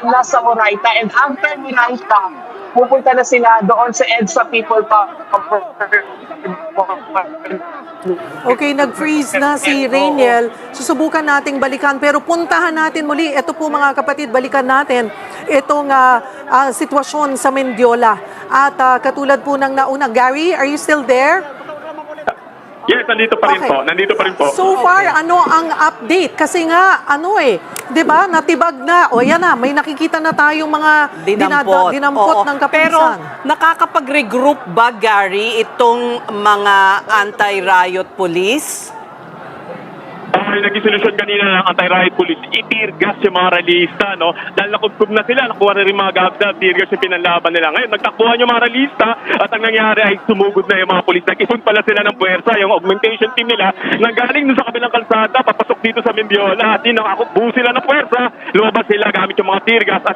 nasa Moraita. And after Moraita, pupunta na sila doon sa EDSA People Power. Okay, nag-freeze na si Rainiel. Susubukan nating balikan. Pero puntahan natin muli. Ito po mga kapatid, balikan natin itong sitwasyon sa Mendiola. At katulad po ng nauna. Gary, are you still there? Yes, nandito pa rin po. Nandito pa rin po. So far, ano ang update? Kasi nga, 'di ba? Natibag na. O yan na, may nakikita na tayong mga dinampot ng kapisan. Pero nakakapag-regroup ba, Gary, itong mga anti-riot police? Ay, naging solusyon kanina ng anti-riot police, i-tear gas yung mga ralista, no? Dahil nakubkob na sila, nakuha na rin mga gabda, tear gas yung pinanlaban nila. Ngayon, nagtakbuhan yung mga ralista at ang nangyari ay sumugod na yung mga police. Nag-ipon pala sila ng puwersa, yung augmentation team nila, nanggaling dun sa kabilang kalsada, papasok dito sa Mendiola. At yun, buo sila ng puwersa, lumabas sila gamit yung mga tear gas at